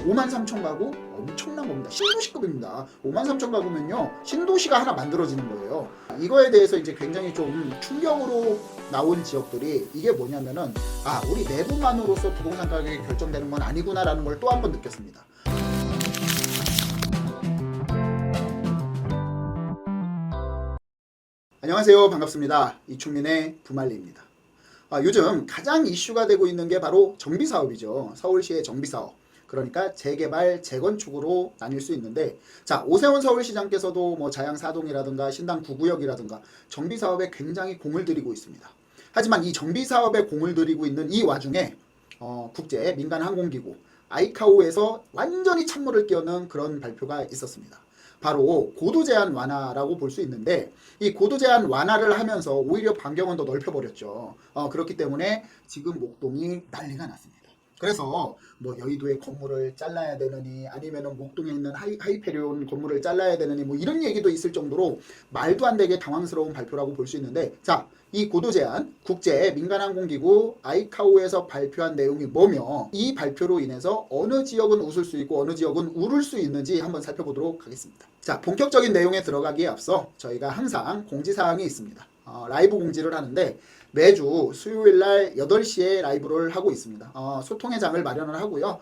53,000 가구 엄청난 겁니다. 신도시급입니다. 53,000 가구면요 신도시가 하나 만들어지는 거예요. 이거에 대해서 이제 굉장히 좀 충격으로 나온 지역들이 이게 뭐냐면은 우리 내부만으로서 부동산 가격이 결정되는 건 아니구나라는 걸 또 한 번 느꼈습니다. 안녕하세요. 반갑습니다. 이충민의 부말리입니다. 요즘 가장 이슈가 되고 있는 게 바로 정비사업이죠. 서울시의 정비사업. 그러니까 재개발, 재건축으로 나뉠 수 있는데, 자, 오세훈 서울시장께서도 뭐 자양 4동이라든가 신당 9구역이라든가 정비사업에 굉장히 공을 들이고 있습니다. 하지만 이 정비사업에 공을 들이고 있는 이 와중에 국제 민간 항공기구 아이카오에서 완전히 찬물을 끼얹는 그런 발표가 있었습니다. 바로 고도 제한 완화라고 볼 수 있는데, 이 고도 제한 완화를 하면서 오히려 반경은 더 넓혀버렸죠. 그렇기 때문에 지금 목동이 난리가 났습니다. 그래서 뭐 여의도의 건물을 잘라야 되느니 아니면은 목동에 있는 하이페리온 건물을 잘라야 되느니 뭐 이런 얘기도 있을 정도로 말도 안 되게 당황스러운 발표라고 볼 수 있는데, 자, 이 고도 제한 국제 민간항공기구 아이카오에서 발표한 내용이 뭐며 이 발표로 인해서 어느 지역은 웃을 수 있고 어느 지역은 울을 수 있는지 한번 살펴보도록 하겠습니다. 자, 본격적인 내용에 들어가기에 앞서 저희가 항상 공지사항이 있습니다. 라이브 공지를 하는데 매주 수요일날 8시에 라이브를 하고 있습니다. 소통의 장을 마련을 하고요.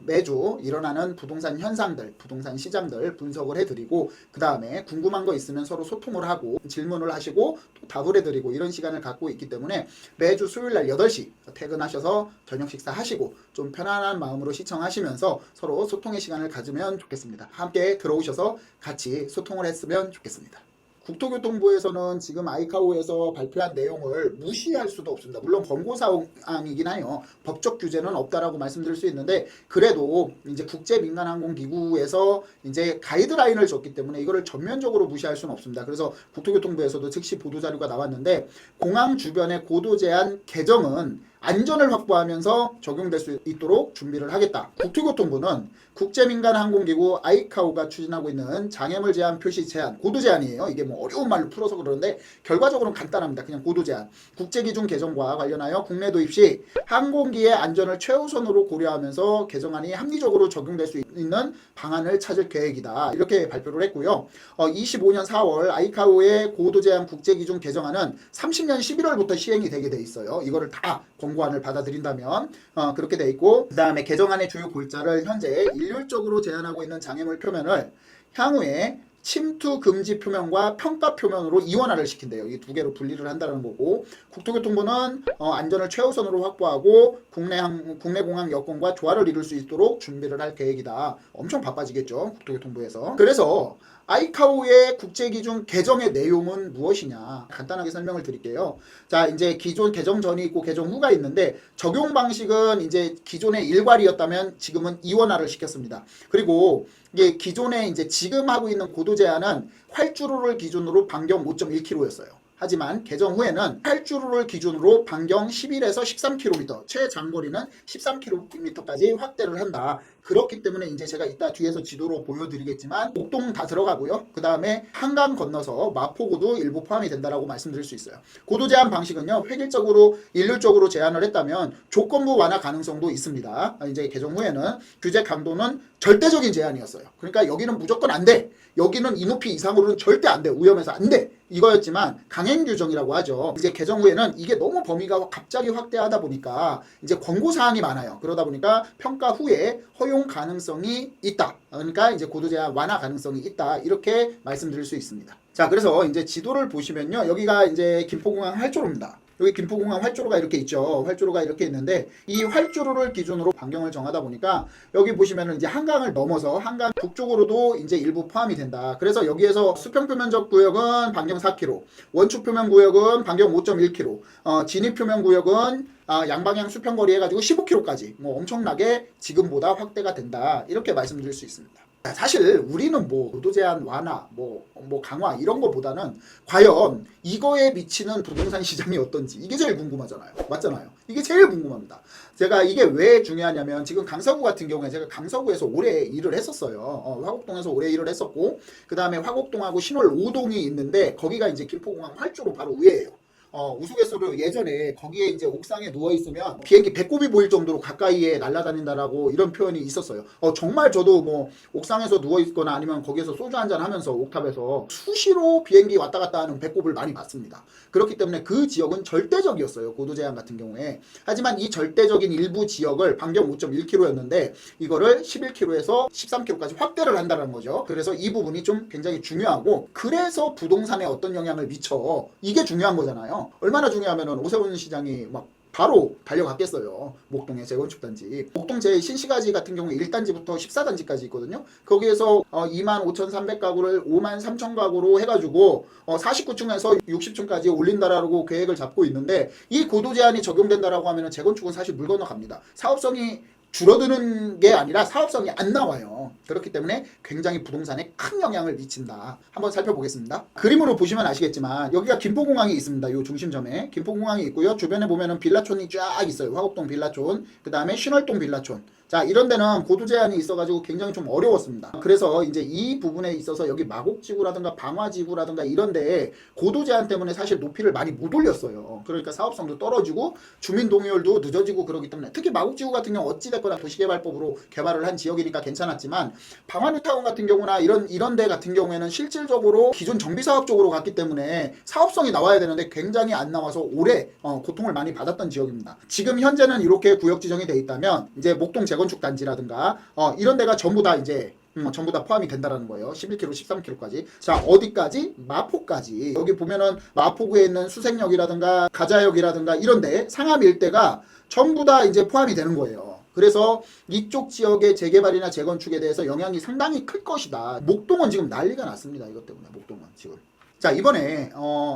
매주 일어나는 부동산 현상들, 부동산 시장들 분석을 해드리고, 그 다음에 궁금한 거 있으면 서로 소통을 하고 질문을 하시고 또 답을 해드리고 이런 시간을 갖고 있기 때문에 매주 수요일날 8시 퇴근하셔서 저녁 식사하시고 좀 편안한 마음으로 시청하시면서 서로 소통의 시간을 가지면 좋겠습니다. 함께 들어오셔서 같이 소통을 했으면 좋겠습니다. 국토교통부에서는 지금 아이카오에서 발표한 내용을 무시할 수도 없습니다. 물론 권고사항이긴 해요. 법적 규제는 없다라고 말씀드릴 수 있는데, 그래도 이제 국제민간항공기구에서 이제 가이드라인을 줬기 때문에 이거를 전면적으로 무시할 수는 없습니다. 그래서 국토교통부에서도 즉시 보도자료가 나왔는데, 공항 주변의 고도 제한 개정은 안전을 확보하면서 적용될 수 있도록 준비를 하겠다. 국토교통부는 국제민간항공기구 아이카오가 추진하고 있는 장애물 제한 표시 제한, 고도 제한이에요. 이게 뭐 어려운 말로 풀어서 그러는데 결과적으로는 간단합니다. 그냥 고도 제한. 국제기준 개정과 관련하여 국내 도입 시 항공기의 안전을 최우선으로 고려하면서 개정안이 합리적으로 적용될 수 있는 방안을 찾을 계획이다. 이렇게 발표를 했고요. 25년 4월 아이카오의 고도 제한 국제기준 개정안은 30년 11월부터 시행이 되게 돼 있어요. 이거를 다 권고안을 받아들인다면 그렇게 돼 있고, 그 다음에 개정안의 주요 골자를 현재 일률적으로 제한하고 있는 장애물 표면을 향후에 침투 금지 표면과 평가 표면으로 이원화를 시킨대요. 이 두 개로 분리를 한다는 거고, 국토교통부는 안전을 최우선으로 확보하고 국내 공항 여건과 조화를 이룰 수 있도록 준비를 할 계획이다. 엄청 바빠지겠죠, 국토교통부에서. 그래서 아이카오의 국제기준 개정의 내용은 무엇이냐 간단하게 설명을 드릴게요. 자, 이제 기존 개정 전이 있고 개정 후가 있는데, 적용 방식은 이제 기존의 일괄이었다면 지금은 이원화를 시켰습니다. 그리고 이게 기존에 이제 지금 하고 있는 고도 제한은 활주로를 기준으로 반경 5.1km였어요. 하지만 개정 후에는 활주로를 기준으로 반경 11에서 13km, 최장거리는 13km까지 확대를 한다. 그렇기 때문에 이제 제가 이따 뒤에서 지도로 보여드리겠지만 목동 다 들어가고요. 그 다음에 한강 건너서 마포구도 일부 포함이 된다라고 말씀드릴 수 있어요. 고도 제한 방식은요, 획일적으로 일률적으로 제한을 했다면 조건부 완화 가능성도 있습니다. 이제 개정 후에는 규제 강도는 절대적인 제한이었어요. 그러니까 여기는 무조건 안 돼. 여기는 이 높이 이상으로는 절대 안 돼. 위험해서 안 돼. 이거였지만 강행 규정이라고 하죠. 이제 개정 후에는 이게 너무 범위가 갑자기 확대하다 보니까 이제 권고 사항이 많아요. 그러다 보니까 평가 후에 허용 가능성이 있다. 그러니까 이제 고도 제한 완화 가능성이 있다. 이렇게 말씀드릴 수 있습니다. 자, 그래서 이제 지도를 보시면요, 여기가 이제 김포공항 활주로입니다. 여기 김포공항 활주로가 이렇게 있죠. 활주로가 이렇게 있는데, 이 활주로를 기준으로 반경을 정하다 보니까 여기 보시면은 이제 한강을 넘어서 한강 북쪽으로도 이제 일부 포함이 된다. 그래서 여기에서 수평표면적 구역은 반경 4km, 원축표면 구역은 반경 5.1km, 진입표면 구역은 양방향 수평거리 해가지고 15km까지 뭐 엄청나게 지금보다 확대가 된다. 이렇게 말씀드릴 수 있습니다. 사실 우리는 뭐 고도 제한 완화, 뭐 강화 이런 거보다는 과연 이거에 미치는 부동산 시장이 어떤지 이게 제일 궁금하잖아요. 맞잖아요. 이게 제일 궁금합니다. 제가 이게 왜 중요하냐면, 지금 강서구 같은 경우에 제가 강서구에서 오래 일을 했었어요. 화곡동에서 오래 일을 했었고, 그 다음에 화곡동하고 신월 5동이 있는데 거기가 이제 김포공항 활주로 바로 위에예요. 우스갯소리로 예전에 거기에 이제 옥상에 누워 있으면 비행기 배꼽이 보일 정도로 가까이에 날아다닌다라고 이런 표현이 있었어요. 정말 저도 뭐 옥상에서 누워 있거나 아니면 거기에서 소주 한잔 하면서 옥탑에서 수시로 비행기 왔다 갔다 하는 배꼽을 많이 봤습니다. 그렇기 때문에 그 지역은 절대적이었어요. 고도 제한 같은 경우에. 하지만 이 절대적인 일부 지역을 반경 5.1km였는데 이거를 11km에서 13km까지 확대를 한다는 거죠. 그래서 이 부분이 좀 굉장히 중요하고, 그래서 부동산에 어떤 영향을 미쳐, 이게 중요한 거잖아요. 얼마나 중요하면은 오세훈 시장이 막 바로 달려갔겠어요. 목동의 재건축 단지. 목동 제 신시가지 같은 경우에 1단지부터 14단지까지 있거든요. 거기에서 25,300가구를 53,000가구로 해가지고 49층에서 60층까지 올린다라고 계획을 잡고 있는데, 이 고도 제한이 적용된다라고 하면은 재건축은 사실 물 건너갑니다. 사업성이 줄어드는 게 아니라 사업성이 안 나와요. 그렇기 때문에 굉장히 부동산에 큰 영향을 미친다. 한번 살펴보겠습니다. 그림으로 보시면 아시겠지만 여기가 김포공항이 있습니다. 이 중심점에 김포공항이 있고요. 주변에 보면은 빌라촌이 쫙 있어요. 화곡동 빌라촌, 그 다음에 신월동 빌라촌. 자, 이런 데는 고도 제한이 있어가지고 굉장히 좀 어려웠습니다. 그래서 이제 이 부분에 있어서 여기 마곡지구라든가 방화지구라든가 이런 데에 고도 제한 때문에 사실 높이를 많이 못 올렸어요. 그러니까 사업성도 떨어지고 주민 동의율도 늦어지고 그러기 때문에, 특히 마곡지구 같은 경우 어찌됐거나 도시개발법으로 개발을 한 지역이니까 괜찮았지만, 방화뉴타운 같은 경우나 이런 데 같은 경우에는 실질적으로 기존 정비사업 쪽으로 갔기 때문에 사업성이 나와야 되는데 굉장히 안 나와서 오래 고통을 많이 받았던 지역입니다. 지금 현재는 이렇게 구역 지정이 돼 있다면 이제 목동 재건축 단지라든가 이런 데가 전부 다 이제 전부 다 포함이 된다라는 거예요. 11km, 13km까지. 자, 어디까지? 마포까지. 여기 보면은 마포구에 있는 수색역이라든가 가자역이라든가 이런데 상암 일대가 전부 다 이제 포함이 되는 거예요. 그래서 이쪽 지역의 재개발이나 재건축에 대해서 영향이 상당히 클 것이다. 목동은 지금 난리가 났습니다. 이것 때문에 목동은 지금. 자, 이번에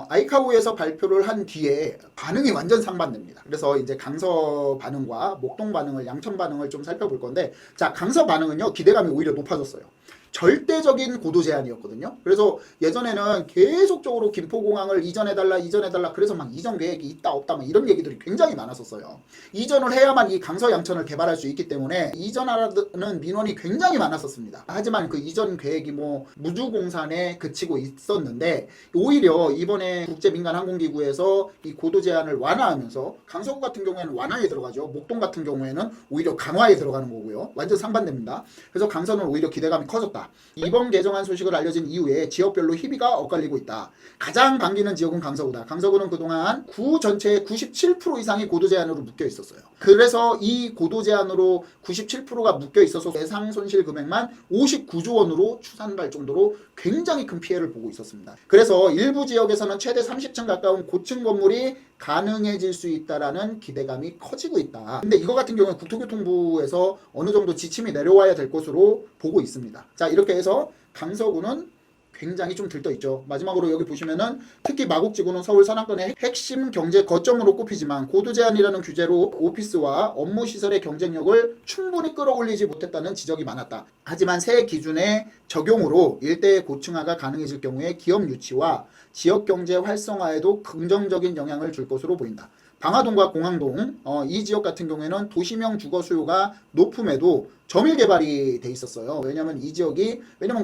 아이카오에서 발표를 한 뒤에 반응이 완전 상반됩니다. 그래서 이제 강서 반응과 목동 반응을, 양천 반응을 좀 살펴볼 건데, 자, 강서 반응은요 기대감이 오히려 높아졌어요. 절대적인 고도 제한이었거든요. 그래서 예전에는 계속적으로 김포공항을 이전해달라 그래서 막 이전 계획이 있다 없다 막 이런 얘기들이 굉장히 많았었어요. 이전을 해야만 이 강서 양천을 개발할 수 있기 때문에 이전하라는 민원이 굉장히 많았었습니다. 하지만 그 이전 계획이 뭐 무주공산에 그치고 있었는데, 오히려 이번에 국제민간항공기구에서 이 고도 제한을 완화하면서 강서구 같은 경우에는 완화에 들어가죠. 목동 같은 경우에는 오히려 강화에 들어가는 거고요. 완전 상반됩니다. 그래서 강서는 오히려 기대감이 커졌다. 이번 개정안 소식을 알려진 이후에 지역별로 희비가 엇갈리고 있다. 가장 반기는 지역은 강서구다. 강서구는 그동안 구 전체의 97% 이상이 고도 제한으로 묶여 있었어요. 그래서 이 고도 제한으로 97%가 묶여 있어서 예상 손실 금액만 59조 원으로 추산할 정도로 굉장히 큰 피해를 보고 있었습니다. 그래서 일부 지역에서는 최대 30층 가까운 고층 건물이 가능해질 수 있다라는 기대감이 커지고 있다. 근데 이거 같은 경우는 국토교통부에서 어느 정도 지침이 내려와야 될 것으로 보고 있습니다. 자, 이렇게 해서 강서구는 굉장히 좀 들떠있죠. 마지막으로 여기 보시면은 특히 마곡지구는 서울 서남권의 핵심 경제 거점으로 꼽히지만 고도 제한이라는 규제로 오피스와 업무 시설의 경쟁력을 충분히 끌어올리지 못했다는 지적이 많았다. 하지만 새 기준의 적용으로 일대의 고층화가 가능해질 경우에 기업 유치와 지역 경제 활성화에도 긍정적인 영향을 줄 것으로 보인다. 방화동과 공항동 이 지역 같은 경우에는 도시명 주거 수요가 높음에도 점일 개발이 돼 있었어요. 왜냐면 이 지역이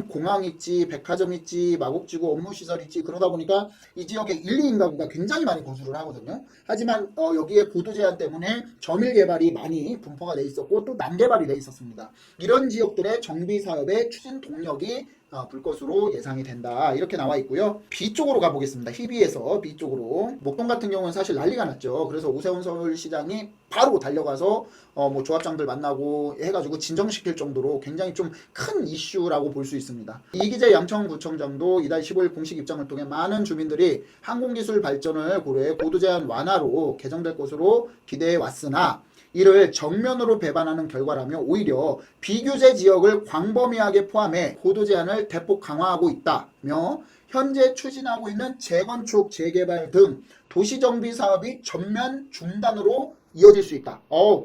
공항 있지, 백화점 있지, 마곡지구 업무시설 있지, 그러다 보니까 이 지역에 1, 2인 가구가 굉장히 많이 거주를 하거든요. 하지만 여기에 고도 제한 때문에 점일 개발이 많이 분포가 돼 있었고 또 난개발이 돼 있었습니다. 이런 지역들의 정비 사업의 추진 동력이 불 것으로 예상이 된다. 이렇게 나와 있고요. B 쪽으로 가보겠습니다. 희비에서 B 쪽으로. 목동 같은 경우는 사실 난리가 났죠. 그래서 오세훈 서울시장이 바로 달려가서 뭐 조합장들 만나고 해가지고 진정시킬 정도로 굉장히 좀 큰 이슈라고 볼 수 있습니다. 이기재 양천구청장도 이달 15일 공식 입장을 통해 많은 주민들이 항공기술 발전을 고려해 고도 제한 완화로 개정될 것으로 기대해 왔으나 이를 정면으로 배반하는 결과라며 오히려 비규제 지역을 광범위하게 포함해 고도 제한을 대폭 강화하고 있다며 현재 추진하고 있는 재건축, 재개발 등 도시정비 사업이 전면 중단으로 이어질 수 있다.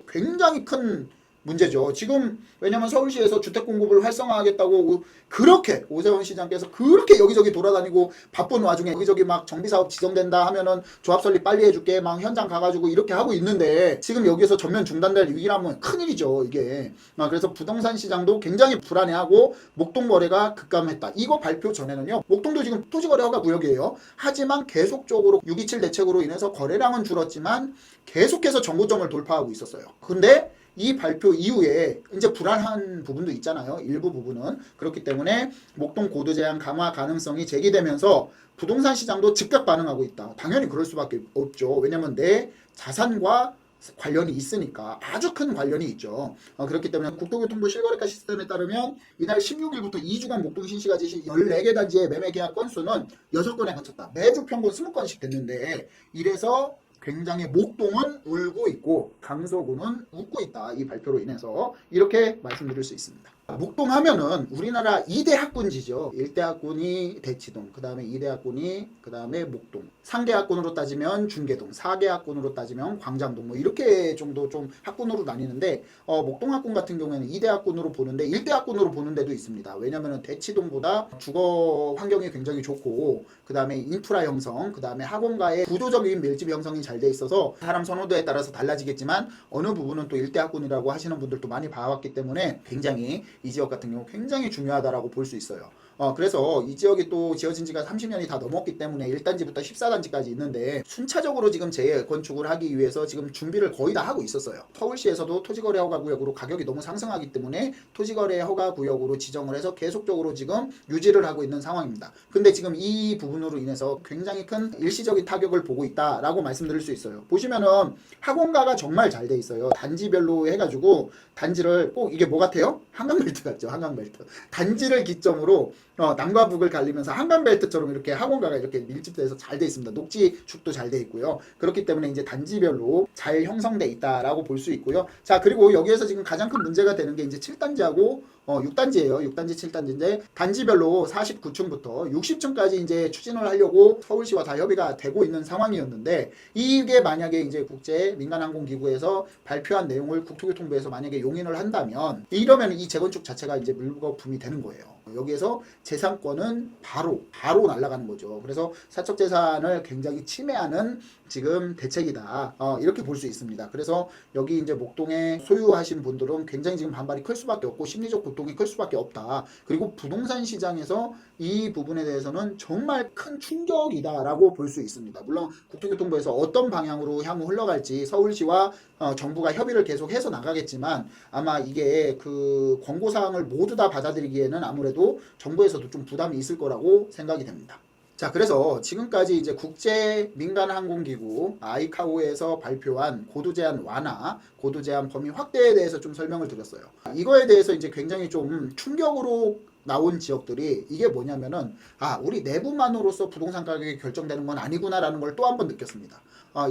굉장히 큰 문제죠. 지금 왜냐면 서울시에서 주택 공급을 활성화하겠다고 그렇게 오세훈 시장께서 그렇게 여기저기 돌아다니고 바쁜 와중에 여기저기 막 정비사업 지정된다 하면은 조합 설립 빨리 해줄게 막 현장 가가지고 이렇게 하고 있는데 지금 여기서 전면 중단될 위기라면 큰일이죠 이게. 그래서 부동산 시장도 굉장히 불안해하고 목동 거래가 급감했다. 이거 발표 전에는요 목동도 지금 토지거래 허가 구역이에요. 하지만 계속적으로 627 대책으로 인해서 거래량은 줄었지만 계속해서 정고점을 돌파하고 있었어요. 근데 이 발표 이후에 이제 불안한 부분도 있잖아요. 일부 부분은. 그렇기 때문에 목동 고도 제한 강화 가능성이 제기되면서 부동산 시장도 즉각 반응하고 있다. 당연히 그럴 수밖에 없죠. 왜냐면 내 자산과 관련이 있으니까 아주 큰 관련이 있죠. 그렇기 때문에 국토교통부 실거래가 시스템에 따르면 이날 16일부터 2주간 목동 신시가지 14개 단지의 매매 계약 건수는 6건에 그쳤다. 매주 평균 20건씩 됐는데 이래서 굉장히 목동은 울고 있고 강서구는 웃고 있다. 이 발표로 인해서 이렇게 말씀드릴 수 있습니다. 목동 하면은 우리나라 2대 학군지죠. 1대 학군이 대치동, 그 다음에 2대 학군이 그 다음에 목동, 3개 학군으로 따지면 중계동, 4개 학군으로 따지면 광장동 뭐 이렇게 정도 좀 학군으로 나뉘는데 목동 학군 같은 경우에는 2대 학군으로 보는데 1대 학군으로 보는 데도 있습니다. 왜냐면은 대치동보다 주거 환경이 굉장히 좋고 그 다음에 인프라 형성, 그 다음에 학원가의 구조적인 밀집 형성이 잘 돼 있어서 사람 선호도에 따라서 달라지겠지만 어느 부분은 또 1대 학군이라고 하시는 분들도 많이 봐왔기 때문에 굉장히 이 지역 같은 경우 굉장히 중요하다라고 볼 수 있어요. 그래서 이 지역이 또 지어진 지가 30년이 다 넘었기 때문에 1단지부터 14단지까지 있는데 순차적으로 지금 재건축을 하기 위해서 지금 준비를 거의 다 하고 있었어요. 서울시에서도 토지거래 허가 구역으로 가격이 너무 상승하기 때문에 토지거래 허가 구역으로 지정을 해서 계속적으로 지금 유지를 하고 있는 상황입니다. 근데 지금 이 부분으로 인해서 굉장히 큰 일시적인 타격을 보고 있다라고 말씀드릴 수 있어요. 보시면은 학원가가 정말 잘 돼 있어요. 단지별로 해가지고 단지를 꼭 이게 뭐 같아요? 한강벨트 같죠. 한강벨트. 단지를 기점으로 남과 북을 갈리면서 한강벨트처럼 이렇게 학원가가 이렇게 밀집돼서 잘 돼 있습니다. 녹지축도 잘 돼 있고요. 그렇기 때문에 이제 단지별로 잘 형성돼 있다라고 볼 수 있고요. 자, 그리고 여기에서 지금 가장 큰 문제가 되는 게 이제 7단지하고 6단지예요. 6단지, 7단지인데 단지별로 49층부터 60층까지 이제 추진을 하려고 서울시와 다 협의가 되고 있는 상황이었는데 이게 만약에 이제 국제 민간항공기구에서 발표한 내용을 국토교통부에서 만약에 용인을 한다면 이러면 이 재건축 자체가 이제 물거품이 되는 거예요. 여기에서 재산권은 바로 날아가는 거죠. 그래서 사적 재산을 굉장히 침해하는 지금 대책이다. 이렇게 볼 수 있습니다. 그래서 여기 이제 목동에 소유하신 분들은 굉장히 지금 반발이 클 수밖에 없고 심리적 고통이 클 수밖에 없다. 그리고 부동산 시장에서 이 부분에 대해서는 정말 큰 충격이다라고 볼 수 있습니다. 물론 국토교통부에서 어떤 방향으로 향후 흘러갈지 서울시와 정부가 협의를 계속해서 나가겠지만 아마 이게 그 권고사항을 모두 다 받아들이기에는 아무래도 정부에서도 좀 부담이 있을 거라고 생각이 됩니다. 자, 그래서 지금까지 이제 국제 민간 항공기구 아이카오에서 발표한 고도 제한 완화, 고도 제한 범위 확대에 대해서 좀 설명을 드렸어요. 이거에 대해서 이제 굉장히 좀 충격으로 나온 지역들이 이게 뭐냐면은 우리 내부만으로서 부동산 가격이 결정되는 건 아니구나라는 걸 또 한 번 느꼈습니다.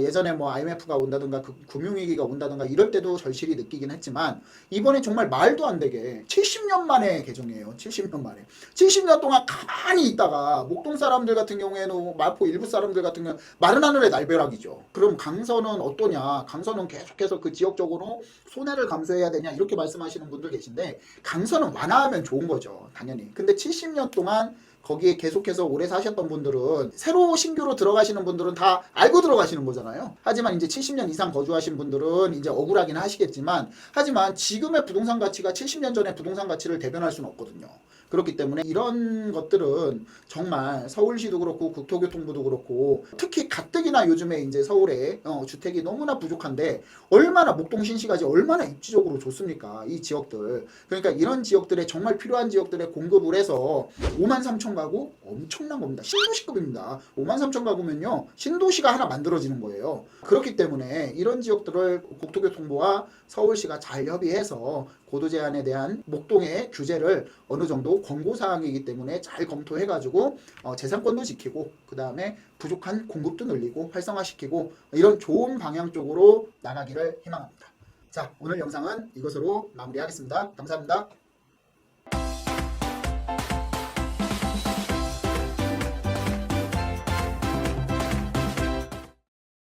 예전에 뭐 IMF가 온다든가 금융위기가 온다든가 이럴 때도 절실히 느끼긴 했지만 이번에 정말 말도 안 되게 70년 만에 개정이에요. 70년 만에. 70년 동안 가만히 있다가 목동 사람들 같은 경우에는 마포 일부 사람들 같은 경우는 마른 하늘의 날벼락이죠. 그럼 강서는 어떠냐? 강서는 계속해서 그 지역적으로 손해를 감수해야 되냐? 이렇게 말씀하시는 분들 계신데 강서는 완화하면 좋은 거죠. 당연히. 근데 70년 동안 거기에 계속해서 오래 사셨던 분들은 새로 신규로 들어가시는 분들은 다 알고 들어가시는 거잖아요. 하지만 이제 70년 이상 거주하신 분들은 이제 억울하긴 하시겠지만 하지만 지금의 부동산 가치가 70년 전의 부동산 가치를 대변할 수는 없거든요. 그렇기 때문에 이런 것들은 정말 서울시도 그렇고 국토교통부도 그렇고 특히 가뜩이나 요즘에 이제 서울에 주택이 너무나 부족한데 얼마나 목동 신시가지 얼마나 입지적으로 좋습니까? 이 지역들. 그러니까 이런 지역들에 정말 필요한 지역들에 공급을 해서 53,000 가구 엄청난 겁니다. 신도시급입니다. 53,000 가구면요 신도시가 하나 만들어지는 거예요. 그렇기 때문에 이런 지역들을 국토교통부와 서울시가 잘 협의해서 고도 제한에 대한 목동의 규제를 어느 정도 권고사항이기 때문에 잘 검토해가지고 재산권도 지키고 그 다음에 부족한 공급도 늘리고 활성화시키고 이런 좋은 방향 쪽으로 나가기를 희망합니다. 자, 오늘 영상은 이것으로 마무리하겠습니다. 감사합니다.